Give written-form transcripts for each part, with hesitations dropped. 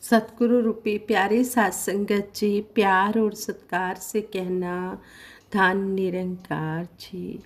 सतगुरु रूपी प्यारे साथ संगत जी, प्यार और सत्कार से कहना, धन निरंकार जी।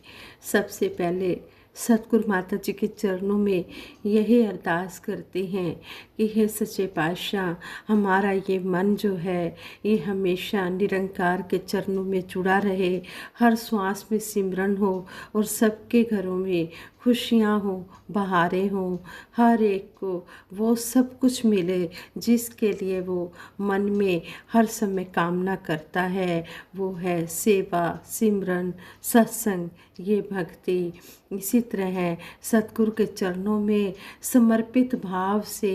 सबसे पहले सतगुरु माता जी के चरणों में यही अरदास करते हैं कि हे सच्चे पातशाह, हमारा ये मन जो है ये हमेशा निरंकार के चरणों में जुड़ा रहे, हर श्वास में सिमरन हो और सबके घरों में खुशियाँ हो, बहारें हों, हर एक को वो सब कुछ मिले जिसके लिए वो मन में हर समय कामना करता है। वो है सेवा, सिमरन, सत्संग, ये भक्ति। इसी तरह है सतगुरु के चरणों में समर्पित भाव से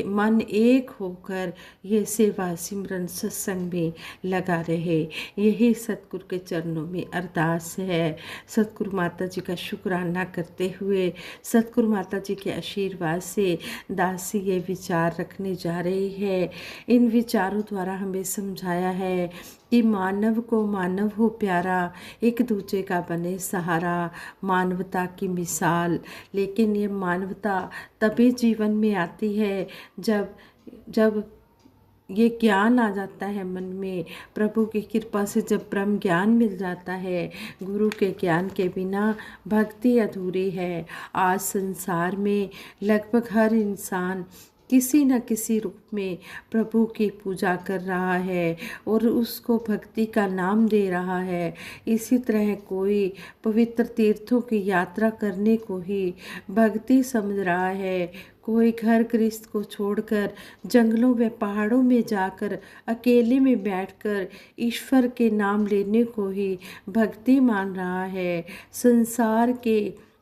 मन एक होकर ये सेवा, सिमरन, सत्संग में लगा रहे, यही सतगुरु के चरणों में अरदास है। सतगुरु माता जी का शुक्राना करते हुए सतगुरु माता जी के आशीर्वाद से दासी ये विचार रखने जा रही है। इन विचारों द्वारा हमें समझाया है कि मानव को मानव हो प्यारा, एक दूसरे का बने सहारा, मानवता की मिसाल। लेकिन ये मानवता तभी जीवन में आती है जब जब ये ज्ञान आ जाता है मन में। प्रभु की कृपा से जब ब्रह्म ज्ञान मिल जाता है, गुरु के ज्ञान के बिना भक्ति अधूरी है। आज संसार में लगभग हर इंसान किसी न किसी रूप में प्रभु की पूजा कर रहा है और उसको भक्ति का नाम दे रहा है। इसी तरह कोई पवित्र तीर्थों की यात्रा करने को ही भक्ति समझ रहा है, कोई घर गृहस्थ को छोड़कर जंगलों व पहाड़ों में जाकर अकेले में बैठकर ईश्वर के नाम लेने को ही भक्ति मान रहा है। संसार के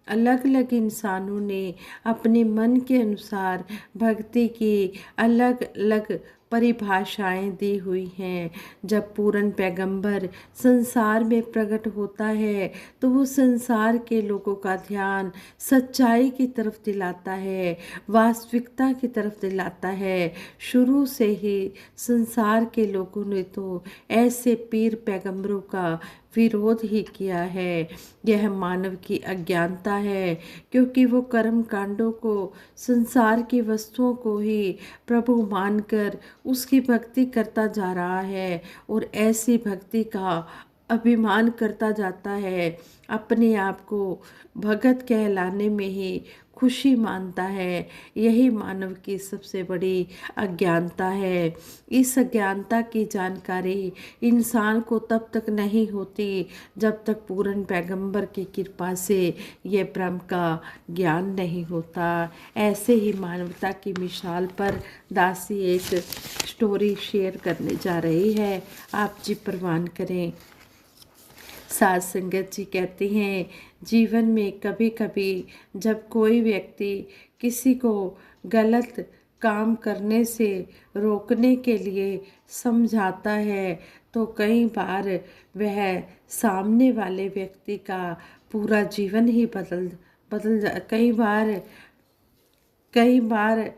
अलग अलग इंसानों ने अपने मन के अनुसार भक्ति की अलग अलग परिभाषाएं दी हुई हैं। जब पूर्ण पैगंबर संसार में प्रकट होता है तो वो संसार के लोगों का ध्यान सच्चाई की तरफ दिलाता है, वास्तविकता की तरफ दिलाता है। शुरू से ही संसार के लोगों ने तो ऐसे पीर पैगंबरों का विरोध ही किया है। यह मानव की अज्ञानता है, क्योंकि वो कर्म कांडों को, संसार की वस्तुओं को ही प्रभु मानकर उसकी भक्ति करता जा रहा है और ऐसी भक्ति का अभिमान करता जाता है। अपने आप को भगत कहलाने में ही खुशी मानता है। यही मानव की सबसे बड़ी अज्ञानता है। इस अज्ञानता की जानकारी इंसान को तब तक नहीं होती जब तक पूर्ण पैगंबर की कृपा से ये ब्रह्म का ज्ञान नहीं होता। ऐसे ही मानवता की मिसाल पर दासी एक स्टोरी शेयर करने जा रही है, आप जी प्रवान करें। साध संगत जी कहते हैं, जीवन में कभी कभी जब कोई व्यक्ति किसी को गलत काम करने से रोकने के लिए समझाता है तो कई बार वह सामने वाले व्यक्ति का पूरा जीवन ही बदल बदल कई बार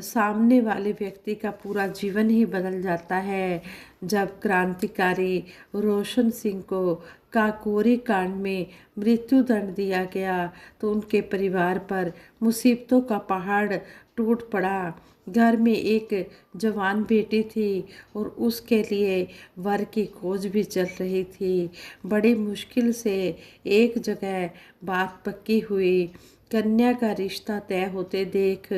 सामने वाले व्यक्ति का पूरा जीवन ही बदल जाता है। जब क्रांतिकारी रोशन सिंह को काकोरी कांड में मृत्यु दंड दिया गया तो उनके परिवार पर मुसीबतों का पहाड़ टूट पड़ा। घर में एक जवान बेटी थी और उसके लिए वर की खोज भी चल रही थी। बड़ी मुश्किल से एक जगह बात पक्की हुई। कन्या का रिश्ता तय होते देख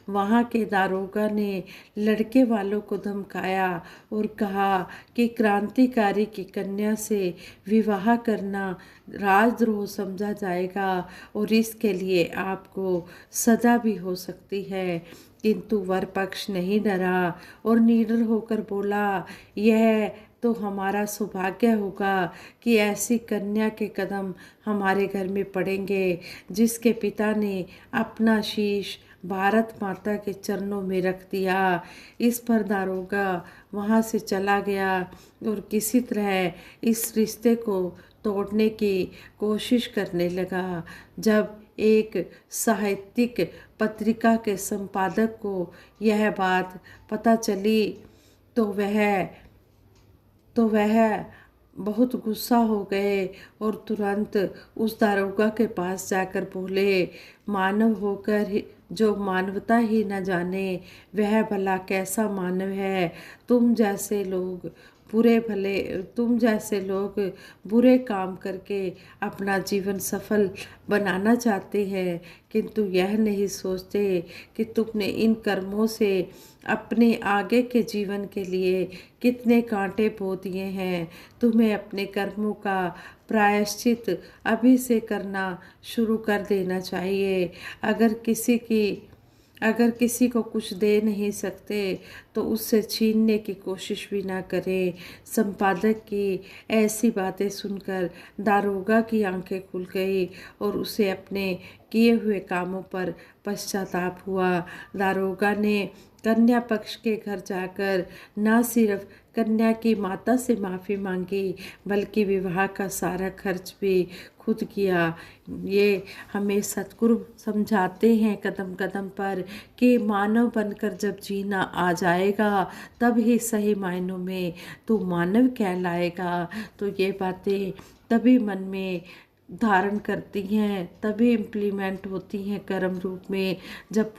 वहाँ के दारोगा ने लड़के वालों को धमकाया और कहा कि क्रांतिकारी की कन्या से विवाह करना राजद्रोह समझा जाएगा और इसके लिए आपको सजा भी हो सकती है। किंतु वर पक्ष नहीं डरा और निडर होकर बोला, यह तो हमारा सौभाग्य होगा कि ऐसी कन्या के कदम हमारे घर में पड़ेंगे जिसके पिता ने अपना शीश भारत माता के चरणों में रख दिया। इस पर दारोगा वहाँ से चला गया और किसी तरह इस रिश्ते को तोड़ने की कोशिश करने लगा। जब एक साहित्यिक पत्रिका के संपादक को यह बात पता चली तो वह बहुत गुस्सा हो गए और तुरंत उस दारोगा के पास जाकर बोले, जो मानवता ही न जाने वह भला कैसा मानव है। तुम जैसे लोग बुरे काम करके अपना जीवन सफल बनाना चाहते हैं, किंतु यह नहीं सोचते कि तुमने इन कर्मों से अपने आगे के जीवन के लिए कितने कांटे बो दिए हैं। तुम्हें अपने कर्मों का प्रायश्चित अभी से करना शुरू कर देना चाहिए। अगर किसी को कुछ दे नहीं सकते तो उससे छीनने की कोशिश भी ना करें। संपादक की ऐसी बातें सुनकर दारोगा की आंखें खुल गई और उसे अपने किए हुए कामों पर पश्चाताप हुआ। दारोगा ने कन्या पक्ष के घर जाकर न सिर्फ कन्या की माता से माफ़ी मांगी, बल्कि विवाह का सारा खर्च भी खुद किया। ये हमें सतगुरु समझाते हैं कदम कदम पर कि मानव बनकर जब जीना आ जाएगा तब ही सही मायनों में तू मानव कहलाएगा। तो ये बातें तभी मन में धारण करती हैं, तभी इम्प्लीमेंट होती हैं कर्म रूप में, जब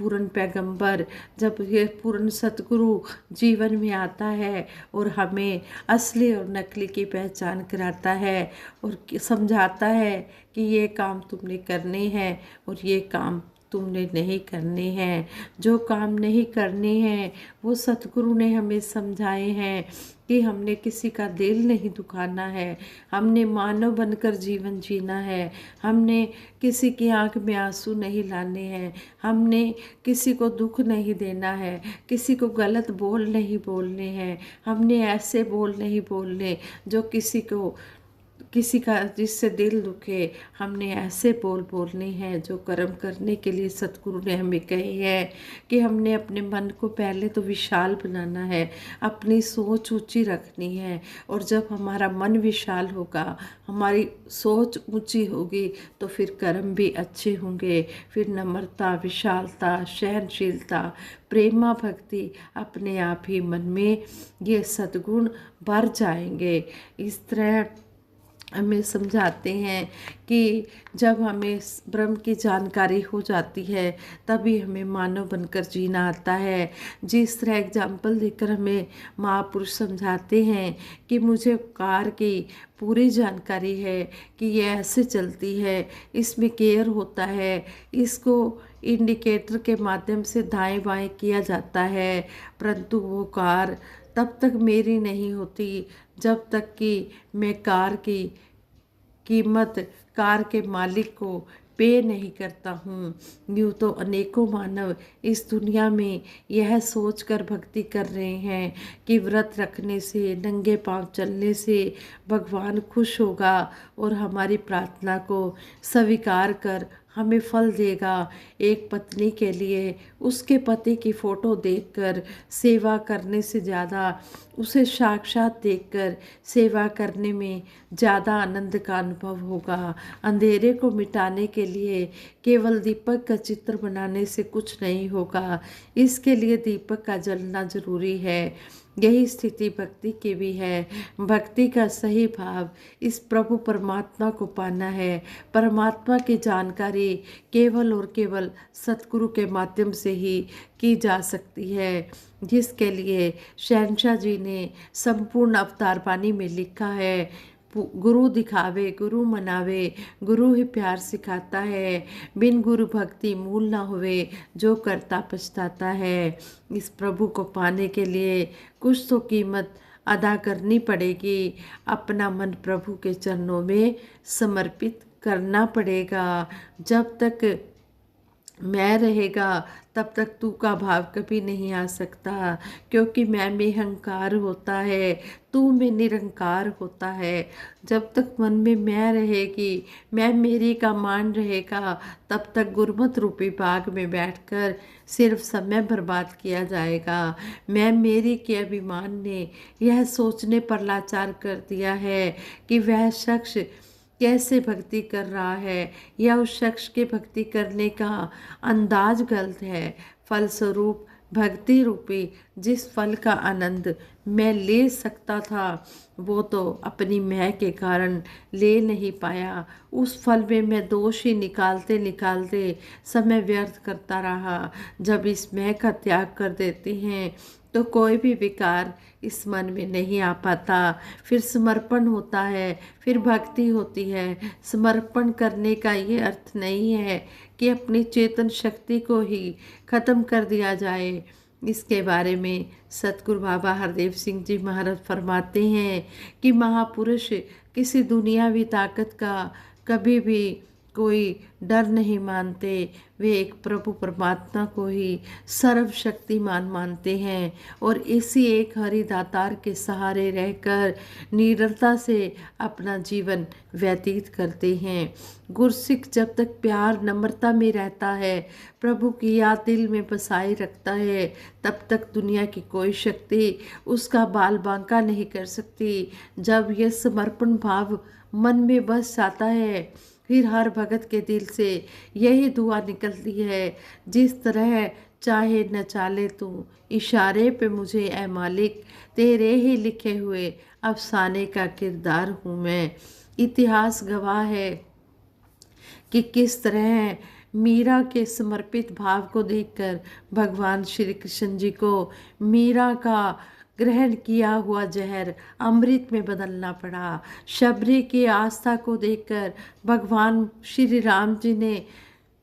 जब ये पूर्ण सतगुरु जीवन में आता है और हमें असली और नकली की पहचान कराता है और समझाता है कि ये काम तुमने करने हैं और ये काम तुमने नहीं करने हैं। जो काम नहीं करने हैं वो सतगुरु ने हमें समझाए हैं कि हमने किसी का दिल नहीं दुखाना है, हमने मानव बनकर जीवन जीना है, हमने किसी की आंख में आंसू नहीं लाने हैं, हमने किसी को दुख नहीं देना है, किसी को गलत बोल नहीं बोलने हैं, हमने ऐसे बोल नहीं बोलने जो किसी का जिससे दिल दुखे। हमने ऐसे बोल बोलने हैं जो कर्म करने के लिए सतगुरु ने हमें कही है कि हमने अपने मन को पहले तो विशाल बनाना है, अपनी सोच ऊंची रखनी है। और जब हमारा मन विशाल होगा, हमारी सोच ऊंची होगी, तो फिर कर्म भी अच्छे होंगे। फिर नम्रता, विशालता, सहनशीलता, प्रेमा भक्ति अपने आप ही मन में ये सद्गुण भर जाएंगे। इस तरह हमें समझाते हैं कि जब हमें ब्रह्म की जानकारी हो जाती है तभी हमें मानव बनकर जीना आता है। जिस तरह एग्जाम्पल देकर हमें महापुरुष समझाते हैं कि मुझे कार की पूरी जानकारी है कि ये ऐसे चलती है, इसमें गियर होता है, इसको इंडिकेटर के माध्यम से दाएं बाएं किया जाता है, परंतु वो कार तब तक मेरी नहीं होती जब तक कि मैं कार की कीमत कार के मालिक को पे नहीं करता हूँ। यूँ तो अनेकों मानव इस दुनिया में यह सोचकर भक्ति कर रहे हैं कि व्रत रखने से, नंगे पांव चलने से भगवान खुश होगा और हमारी प्रार्थना को स्वीकार कर हमें फल देगा। एक पत्नी के लिए उसके पति की फ़ोटो देखकर सेवा करने से ज़्यादा उसे साक्षात देखकर सेवा करने में ज़्यादा आनंद का अनुभव होगा। अंधेरे को मिटाने के लिए केवल दीपक का चित्र बनाने से कुछ नहीं होगा, इसके लिए दीपक का जलना जरूरी है। यही स्थिति भक्ति की भी है। भक्ति का सही भाव इस प्रभु परमात्मा को पाना है। परमात्मा की जानकारी केवल और केवल सतगुरु के माध्यम से ही की जा सकती है, जिसके लिए शहंशाह जी ने संपूर्ण अवतार बानी में लिखा है, गुरु दिखावे गुरु मनावे, गुरु ही प्यार सिखाता है, बिन गुरु भक्ति मूल ना हुए, जो करता पछताता है। इस प्रभु को पाने के लिए कुछ तो कीमत अदा करनी पड़ेगी, अपना मन प्रभु के चरणों में समर्पित करना पड़ेगा। जब तक मैं रहेगा तब तक तू का भाव कभी नहीं आ सकता, क्योंकि मैं में अहंकार होता है, तू में निरंकार होता है। जब तक मन में मैं रहेगी, मैं मेरी का मान रहेगा, तब तक गुरमत रूपी बाग में बैठकर सिर्फ समय बर्बाद किया जाएगा। मैं मेरी के अभिमान ने यह सोचने पर लाचार कर दिया है कि वह शख्स कैसे भक्ति कर रहा है या उस शख्स के भक्ति करने का अंदाज गलत है। फलस्वरूप भक्ति रूपी जिस फल का आनंद मैं ले सकता था वो तो अपनी मैं के कारण ले नहीं पाया। उस फल में मैं दोष ही निकालते निकालते समय व्यर्थ करता रहा। जब इस मैं का त्याग कर देते हैं तो कोई भी विकार इस मन में नहीं आ पाता। फिर समर्पण होता है, फिर भक्ति होती है। समर्पण करने का ये अर्थ नहीं है कि अपनी चेतन शक्ति को ही खत्म कर दिया जाए। इसके बारे में सतगुरु बाबा हरदेव सिंह जी महाराज फरमाते हैं कि महापुरुष किसी दुनियावी ताकत का कभी भी कोई डर नहीं मानते। वे एक प्रभु परमात्मा को ही सर्वशक्तिमान मानते हैं और इसी एक हरिदातार के सहारे रहकर निडरता से अपना जीवन व्यतीत करते हैं। गुरसिख जब तक प्यार नम्रता में रहता है, प्रभु की याद दिल में बसाई रखता है, तब तक दुनिया की कोई शक्ति उसका बाल बांका नहीं कर सकती। जब यह समर्पण भाव मन में बस जाता है, फिर हर भगत के दिल से यही दुआ निकलती है, जिस तरह चाहे न चाले तू, इशारे पे मुझे ऐ मालिक, तेरे ही लिखे हुए अफसाने का किरदार हूँ मैं। इतिहास गवाह है कि किस तरह मीरा के समर्पित भाव को देखकर भगवान श्री कृष्ण जी को मीरा का ग्रहण किया हुआ जहर अमृत में बदलना पड़ा। शबरी की आस्था को देखकर भगवान श्री राम जी ने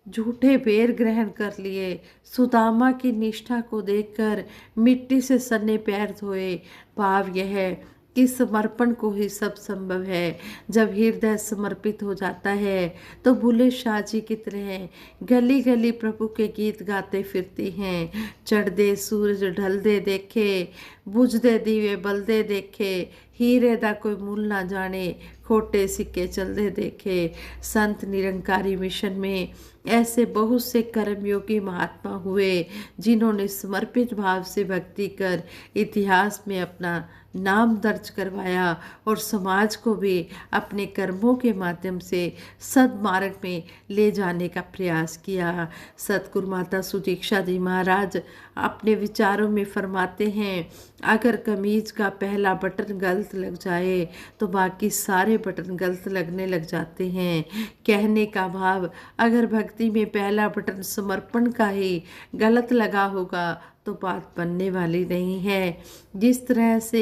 झूठे बेर ग्रहण कर लिए। सुदामा की निष्ठा को देखकर मिट्टी से सने पैर धोए। भाव यह है कि समर्पण को ही सब संभव है। जब हृदय समर्पित हो जाता है तो भूले शाह जी की तरह गली गली प्रभु के गीत गाते फिरते हैं। चढ़दे सूरज ढलदे देखे, बुझदे दीवे बलदे देखे, हीरे दा कोई मूल ना जाने, खोटे सिक्के चलदे देखे। संत निरंकारी मिशन में ऐसे बहुत से कर्मयोगी महात्मा हुए जिन्होंने समर्पित भाव से भक्ति कर इतिहास में अपना नाम दर्ज करवाया और समाज को भी अपने कर्मों के माध्यम से सद्मार्ग में ले जाने का प्रयास किया। सतगुरु माता सुदीक्षा जी महाराज अपने विचारों में फरमाते हैं, अगर कमीज का पहला बटन गलत लग जाए तो बाकी सारे बटन गलत लगने लग जाते हैं। कहने का भाव, अगर भक्ति में पहला बटन समर्पण का ही गलत लगा होगा तो बात बनने वाली नहीं है। जिस तरह से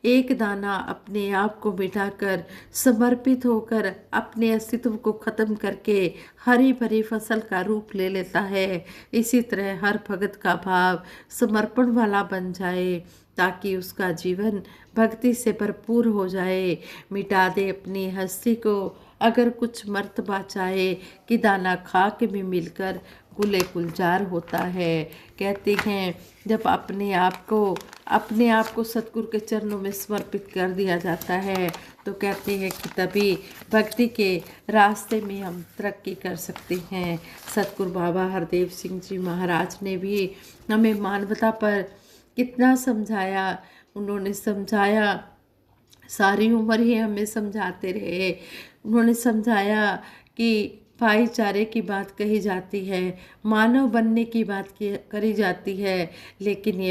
एक दाना अपने आप को मिटाकर समर्पित होकर अपने अस्तित्व को खत्म करके हरी भरी फसल का रूप ले लेता है, इसी तरह हर भगत का भाव समर्पण वाला बन जाए ताकि उसका जीवन भक्ति से भरपूर हो जाए। मिटा दे अपनी हस्ती को अगर कुछ मर्तबा चाहे कि दाना खाक में मिलकर गुले गुलजार होता है। कहते हैं जब अपने आप को सतगुरु के चरणों में समर्पित कर दिया जाता है तो कहते हैं कि तभी भक्ति के रास्ते में हम तरक्की कर सकते हैं। सतगुरु बाबा हरदेव सिंह जी महाराज ने भी हमें मानवता पर कितना समझाया। उन्होंने समझाया, सारी उम्र ही हमें समझाते रहे। उन्होंने समझाया कि भाईचारे की बात कही जाती है, मानव बनने की बात करी जाती है, लेकिन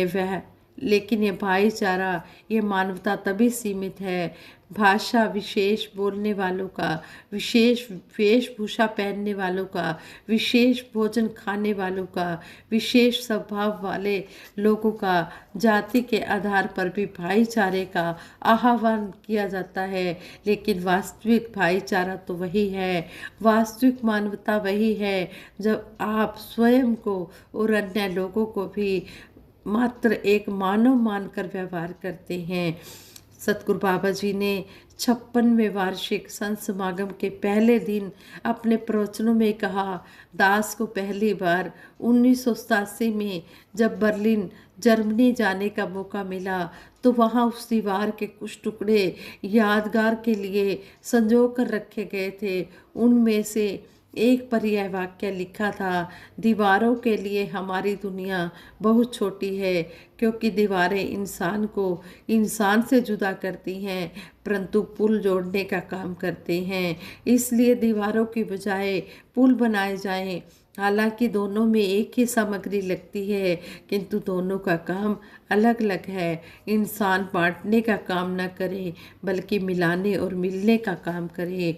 ये भाईचारा, ये मानवता तभी सीमित है भाषा विशेष बोलने वालों का, विशेष वेशभूषा पहनने वालों का, विशेष भोजन खाने वालों का, विशेष स्वभाव वाले लोगों का, जाति के आधार पर भी भाईचारे का आह्वान किया जाता है। लेकिन वास्तविक भाईचारा तो वही है, वास्तविक मानवता वही है जब आप स्वयं को और अन्य लोगों को भी मात्र एक मानव मानकर व्यवहार करते हैं। सतगुरु बाबा जी ने 56वें वार्षिक संत समागम के पहले दिन अपने प्रवचनों में कहा, दास को पहली बार 1987 में जब बर्लिन जर्मनी जाने का मौका मिला तो वहाँ उस दीवार के कुछ टुकड़े यादगार के लिए संजो कर रखे गए थे। उनमें से एक पर यह वाक्य लिखा था, दीवारों के लिए हमारी दुनिया बहुत छोटी है क्योंकि दीवारें इंसान को इंसान से जुदा करती हैं परंतु पुल जोड़ने का काम करते हैं। इसलिए दीवारों की बजाय पुल बनाए जाएं हालांकि दोनों में एक ही सामग्री लगती है, किंतु दोनों का काम अलग अलग है। इंसान बांटने का काम न करे, बल्कि मिलाने और मिलने का काम करे।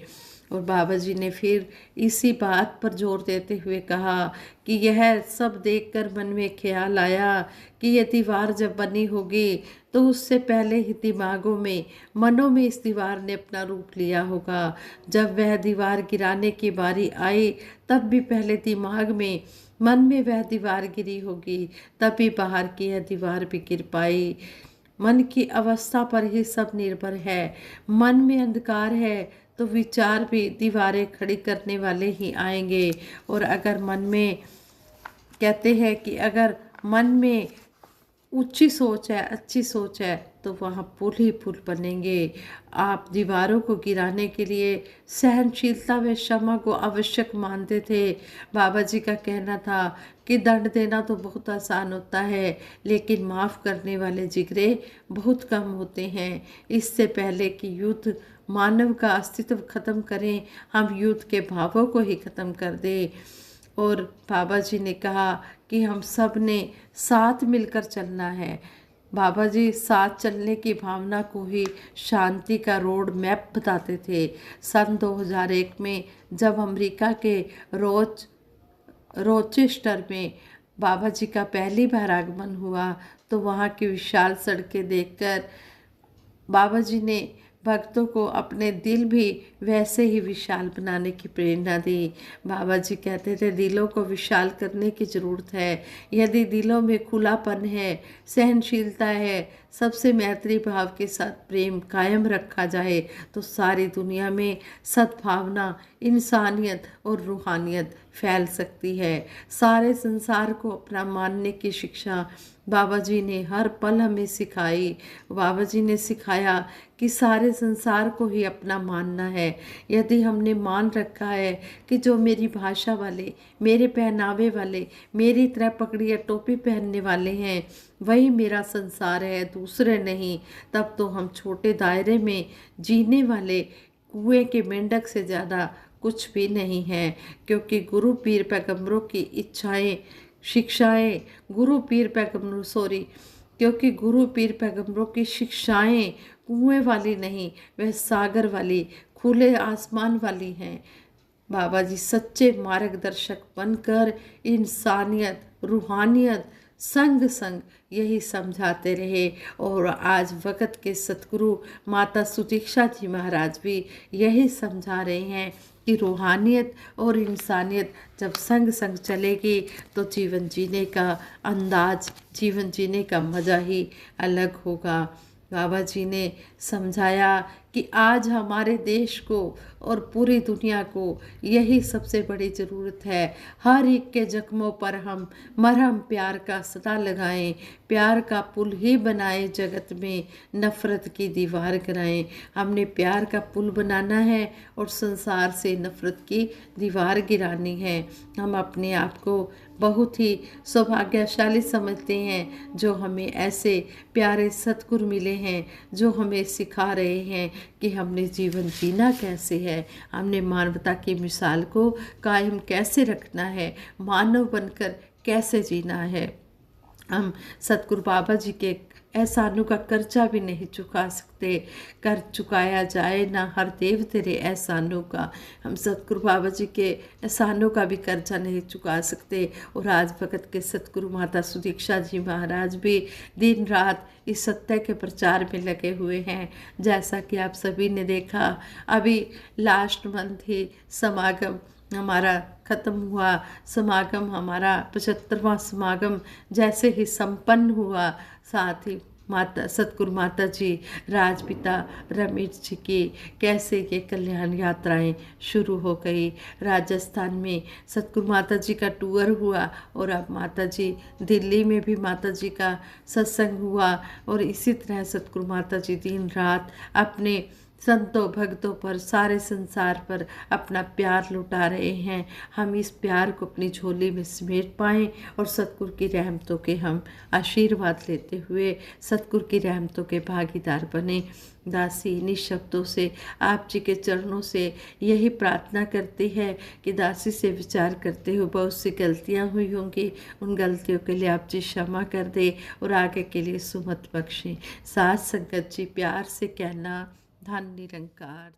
और बाबा जी ने फिर इसी बात पर जोर देते हुए कहा कि यह सब देखकर मन में ख्याल आया कि यह दीवार जब बनी होगी तो उससे पहले ही दिमागों में, मनों में इस दीवार ने अपना रूप लिया होगा। जब वह दीवार गिराने की बारी आई, तब भी पहले दिमाग में, मन में वह दीवार गिरी होगी, तभी बाहर की यह दीवार भी गिर पाई। मन की अवस्था पर ही सब निर्भर है। मन में अंधकार है तो विचार भी दीवारें खड़ी करने वाले ही आएंगे। और अगर मन में, कहते हैं कि अगर मन में ऊंची सोच है, अच्छी सोच है, तो वहाँ पुल ही पुल बनेंगे। आप दीवारों को गिराने के लिए सहनशीलता व क्षमा को आवश्यक मानते थे। बाबा जी का कहना था कि दंड देना तो बहुत आसान होता है, लेकिन माफ़ करने वाले जिगरे बहुत कम होते हैं। इससे पहले कि युद्ध मानव का अस्तित्व खत्म करें, हम युद्ध के भावों को ही खत्म कर दें। और बाबा जी ने कहा कि हम सब ने साथ मिलकर चलना है। बाबा जी साथ चलने की भावना को ही शांति का रोड मैप बताते थे। सन 2001 में जब अमेरिका के रोचेस्टर में बाबा जी का पहली बार आगमन हुआ, तो वहाँ की विशाल सड़कें देखकर बाबा जी ने भक्तों को अपने दिल भी वैसे ही विशाल बनाने की प्रेरणा दी। बाबा जी कहते थे, दिलों को विशाल करने की ज़रूरत है। यदि दिलों में खुलापन है, सहनशीलता है, सबसे मैत्री भाव के साथ प्रेम कायम रखा जाए, तो सारी दुनिया में सद्भावना, इंसानियत और रूहानियत फैल सकती है। सारे संसार को अपना मानने की शिक्षा बाबा जी ने हर पल हमें सिखाई। बाबा जी ने सिखाया कि सारे संसार को ही अपना मानना है। यदि हमने मान रखा है कि जो मेरी भाषा वाले, मेरे पहनावे वाले, मेरी तरह पगड़ी या टोपी पहनने वाले हैं, वही मेरा संसार है, दूसरे नहीं, तब तो हम छोटे दायरे में जीने वाले कुएं के मेंढक से ज़्यादा कुछ भी नहीं है। क्योंकि गुरु पीर पैगंबरों की इच्छाएं, शिक्षाएं, क्योंकि गुरु पीर पैगंबरों की शिक्षाएं कुएं वाली नहीं, वह सागर वाली, खुले आसमान वाली हैं। बाबा जी सच्चे मार्गदर्शक बनकर इंसानियत, रूहानियत संग संग यही समझाते रहे। और आज वक़्त के सतगुरु माता सुदीक्षा जी महाराज भी यही समझा रहे हैं कि रूहानियत और इंसानियत जब संग संग चलेगी तो जीवन जीने का अंदाज, जीवन जीने का मज़ा ही अलग होगा। बाबा जी ने समझाया कि आज हमारे देश को और पूरी दुनिया को यही सबसे बड़ी ज़रूरत है। हर एक के जख्मों पर हम मरहम प्यार का सदा लगाएं, प्यार का पुल ही बनाएं, जगत में नफ़रत की दीवार गिराएं। हमने प्यार का पुल बनाना है और संसार से नफ़रत की दीवार गिरानी है। हम अपने आप को बहुत ही सौभाग्यशाली समझते हैं जो हमें ऐसे प्यारे सतगुरु मिले हैं, जो हमें सिखा रहे हैं कि हमने जीवन जीना कैसे है, हमने मानवता की मिसाल को कायम कैसे रखना है, मानव बनकर कैसे जीना है। हम सतगुरु बाबा जी के एहसानों का कर्जा भी नहीं चुका सकते, कर चुकाया जाए ना हर देव तेरे एहसानों का। हम सतगुरु बाबा जी के एहसानों का भी कर्जा नहीं चुका सकते। और आज भगत के सतगुरु माता सुदीक्षा जी महाराज भी दिन रात इस सत्य के प्रचार में लगे हुए हैं। जैसा कि आप सभी ने देखा, अभी लास्ट मंथ ही समागम हमारा ख़त्म हुआ। समागम हमारा 75वां समागम जैसे ही संपन्न हुआ, साथ ही माता सतगुरु माता जी, राजपिता रमेश जी की कैसे ये कल्याण यात्राएं शुरू हो गई। राजस्थान में सतगुरु माता जी का टूर हुआ और अब माता जी दिल्ली में भी माता जी का सत्संग हुआ। और इसी तरह सतगुरु माता जी दिन रात अपने संतों भक्तों पर, सारे संसार पर अपना प्यार लुटा रहे हैं। हम इस प्यार को अपनी झोली में समेट पाएँ और सतगुरु की रहमतों के हम आशीर्वाद लेते हुए सतगुरु की रहमतों के भागीदार बने। दासी इन्हीं शब्दों से आप जी के चरणों से यही प्रार्थना करती है कि दासी से विचार करते हुए बहुत सी गलतियां हुई होंगी, उन गलतियों के लिए आप जी क्षमा कर दे और आगे के लिए सुमत बख्शें। साथ संगत जी प्यार से कहना, धन निरंकार।